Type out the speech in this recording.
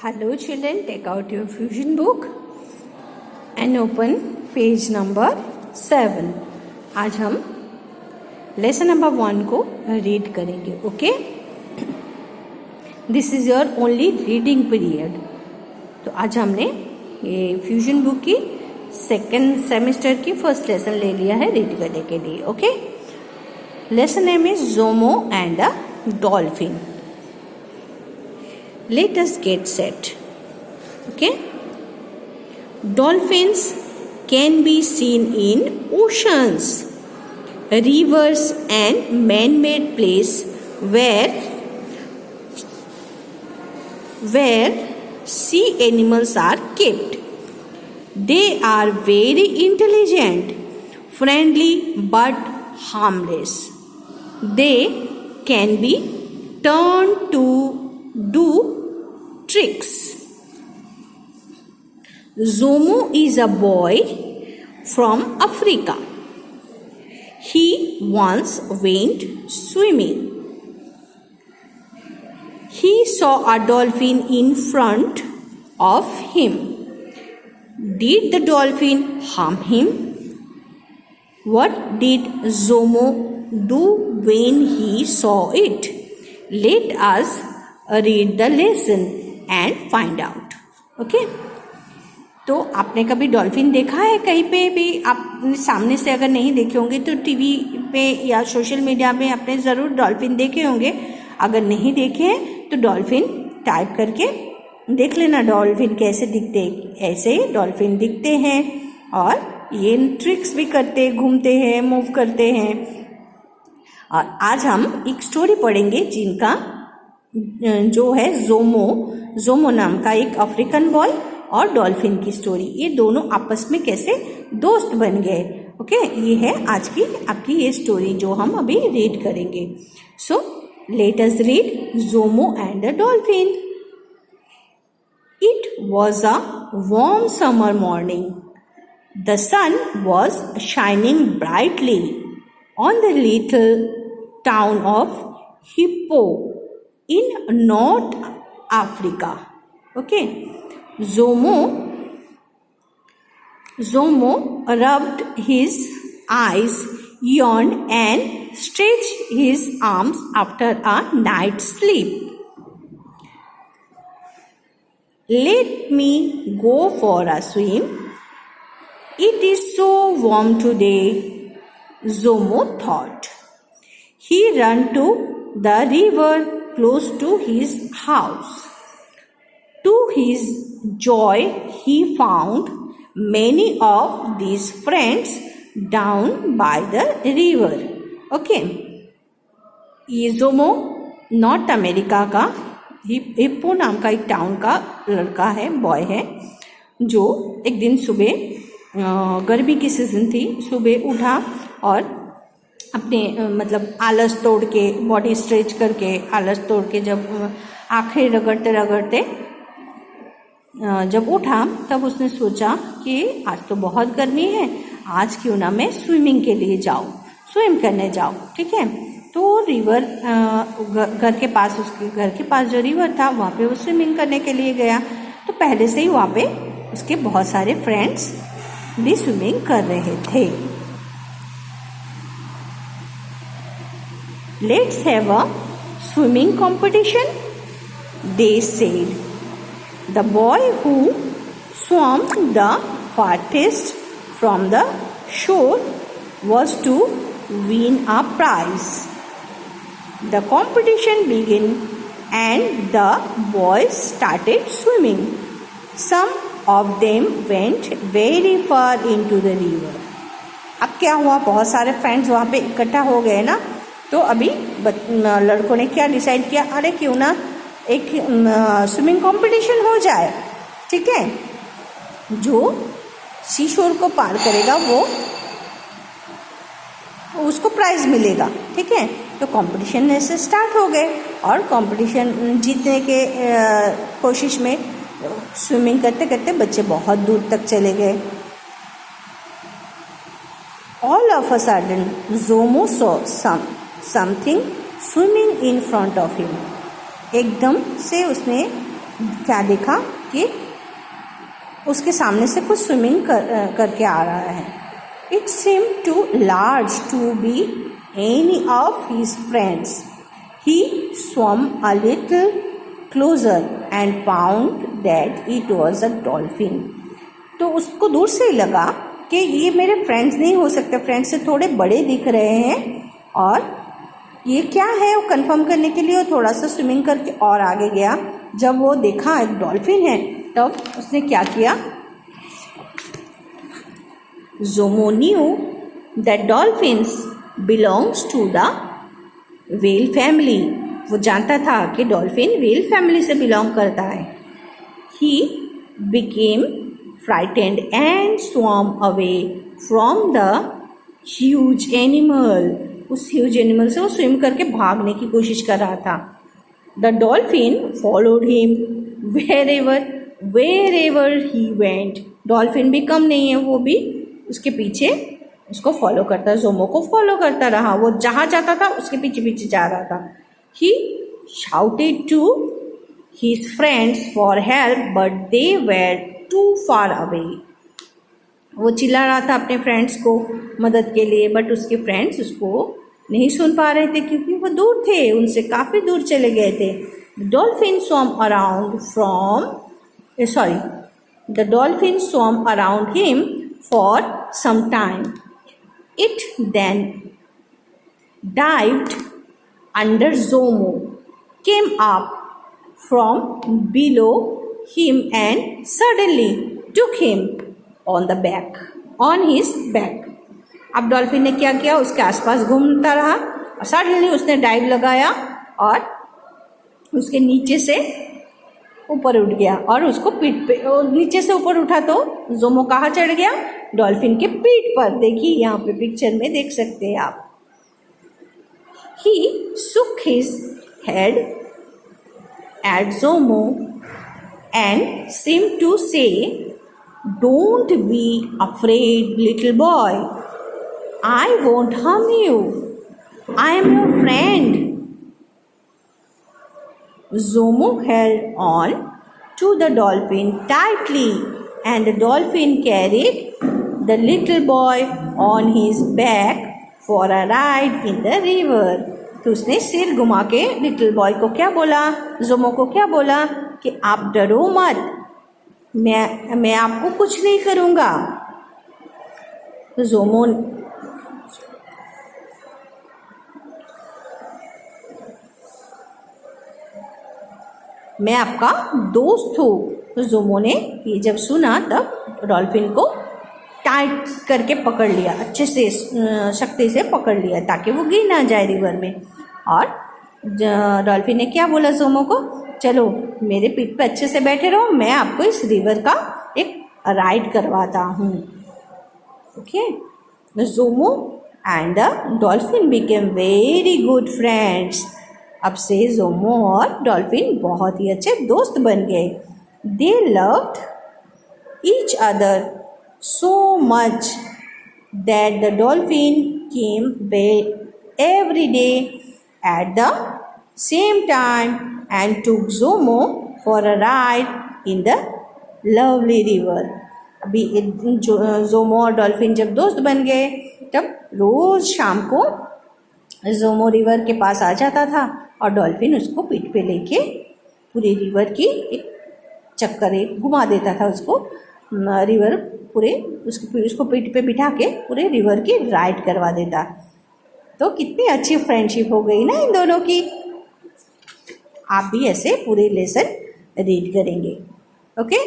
Hello children, take out your fusion book and open page number 7. आज हम lesson number 1 को read करेंगे. Okay, this is your only reading period. तो आज हमने ये फ्यूजन बुक की सेकेंड सेमेस्टर की फर्स्ट लेसन ले लिया है रीड करने के लिए. Okay, lesson name is Jomo and the dolphin. Let us get set. Okay, dolphins can be seen in oceans, rivers and man-made place where sea animals are kept. They are very intelligent, friendly but harmless. They can be turned to do tricks. Zomo is a boy from Africa. He once went swimming. He saw a dolphin in front of him. Did the dolphin harm him? What did Zomo do when he saw it? Let us read the lesson and find out. Okay, तो आपने कभी dolphin देखा है कहीं पे भी? आप सामने से अगर नहीं देखे होंगे तो टीवी पे या सोशल मीडिया में आपने ज़रूर डॉल्फिन देखे होंगे. अगर नहीं देखे हैं तो डॉल्फिन टाइप करके देख लेना डॉल्फिन कैसे दिखते हैं. ऐसे डॉल्फिन दिखते हैं और ये ट्रिक्स भी करते, घूमते हैं, मूव करते हैं. और आज हम एक स्टोरी पढ़ेंगे जिनका जो है जोमो नाम का एक अफ्रीकन बॉय और डॉल्फिन की स्टोरी. ये दोनों आपस में कैसे दोस्त बन गए. ओके, ये है आज की आपकी ये स्टोरी जो हम अभी रीड करेंगे. So let us read Jomo and the dolphin. It was a warm summer morning. The sun was shining brightly on the little town of Hippo in North Africa. Okay, Zomo rubbed his eyes, yawned and stretched his arms after a night's sleep. Let me go for a swim. It is so warm today, Zomo thought. He ran to the river close to his house. To his joy, he found many of these friends down by the river. Okay, ये Jomo north America का hippo नाम का एक town का लड़का है, boy है, जो एक दिन सुबह गर्मी की सीजन थी, सुबह उठा और अपने मतलब आलस तोड़ के, बॉडी स्ट्रेच करके आलस तोड़ के जब आंखें रगड़ते रगड़ते जब उठा तब उसने सोचा कि आज तो बहुत गर्मी है, आज क्यों ना मैं स्विमिंग के लिए जाऊँ, स्विम करने जाऊँ. ठीक है, तो रिवर घर के पास, उसके घर के पास जो रिवर था वहाँ पे वो स्विमिंग करने के लिए गया. तो पहले से ही वहाँ पे उसके बहुत सारे फ्रेंड्स भी स्विमिंग कर रहे थे. Let's have a swimming competition, they said. The boy who swam the farthest from the shore was to win a prize. The competition began and the boys started swimming. Some of them went very far into the river. अब क्या हुआ, बहुत सारे friends वहाँ पे इकट्ठा हो गए ना, तो अभी लड़कों ने क्या डिसाइड किया, अरे क्यों ना एक स्विमिंग कंपटीशन हो जाए. ठीक है, जो सीशोर को पार करेगा वो उसको प्राइज मिलेगा. ठीक है, तो कंपटीशन ऐसे स्टार्ट हो गए और कंपटीशन जीतने के कोशिश में स्विमिंग करते करते बच्चे बहुत दूर तक चले गए. All of a sudden, Zomo saw something swimming in front of him. एकदम से उसने क्या देखा कि उसके सामने से कुछ स्विमिंग करके आ रहा है. It seem to large to be any of his friends. He swam a little closer and found that it was a dolphin. तो उसको दूर से लगा कि ये मेरे फ्रेंड्स नहीं हो सकते, फ्रेंड्स से थोड़े बड़े दिख रहे हैं, और ये क्या है वो कंफर्म करने के लिए वो थोड़ा सा स्विमिंग करके और आगे गया. जब वो देखा एक डॉल्फिन है तब उसने क्या किया. Zomo knew that dolphins belongs to the whale family. वो जानता था कि डॉल्फिन व्हेल फैमिली से बिलोंग करता है. He became frightened and swam away from the huge animal. उस ह्यूज एनिमल से वो स्विम करके भागने की कोशिश कर रहा था. The dolphin followed him wherever he went. Dolphin भी कम नहीं है, वो भी उसके पीछे उसको फॉलो करता, जोमो को फॉलो करता रहा. वो जहाँ जाता था उसके पीछे पीछे जा रहा था. He shouted to his friends for help but they were too far away. वो चिल्ला रहा था अपने फ्रेंड्स को मदद के लिए, बट उसके फ्रेंड्स उसको नहीं सुन पा रहे थे क्योंकि वो दूर थे, उनसे काफ़ी दूर चले गए थे. Dolphin swam around him for some time. It then dived under Zomo, came up from below him and suddenly took him on his back. अब डॉल्फिन ने क्या किया, उसके आसपास घूमता रहा और सडनली उसने डाइव लगाया और उसके नीचे से ऊपर उठ गया और उसको पीठ पे, नीचे से ऊपर उठा तो जोमो कहाँ चढ़ गया, डॉल्फिन के पीठ पर. देखिए यहाँ पे पिक्चर में देख सकते हैं आप. He shook his head at Zomo and seemed to say, "Don't be afraid, little boy. I won't harm you. I am your friend." Zomo held on to the dolphin tightly, and the dolphin carried the little boy on his back for a ride in the river. तो उसने सिर घुमा के little boy को क्या बोला, Jomo को क्या बोला कि आप डरो मत, मैं आपको कुछ नहीं करूँगा. तो जोमो मैं आपका दोस्त हूँ. तो जोमो ने ये जब सुना तब डॉल्फिन को टाइट करके पकड़ लिया, अच्छे से शक्ति से पकड़ लिया ताकि वो गिर ना जाए रिवर में. और डॉल्फिन ने क्या बोला जोमो को, चलो मेरे पीठ पे अच्छे से बैठे रहो, मैं आपको इस रिवर का एक राइड करवाता हूँ. Okay. Jomo and the dolphin became very good friends. अब से जोमो और डॉल्फिन बहुत ही अच्छे दोस्त बन गए. They loved each other so much that the dolphin came every day at the same time and took Zomo for a ride in the lovely river. अभी Jomo और डॉल्फिन जब दोस्त बन गए तब रोज़ शाम को जोमो रिवर के पास आ जाता था और डॉल्फिन उसको पीठ पे लेके पूरी रिवर की एक चक्कर घुमा देता था. उसको रिवर पूरे उसको पीठ पे बिठा के पूरे रिवर की राइड करवा देता. तो कितनी अच्छी फ्रेंडशिप हो गई ना इन दोनों की. आप भी ऐसे पूरे लेसन रीड करेंगे. ओके.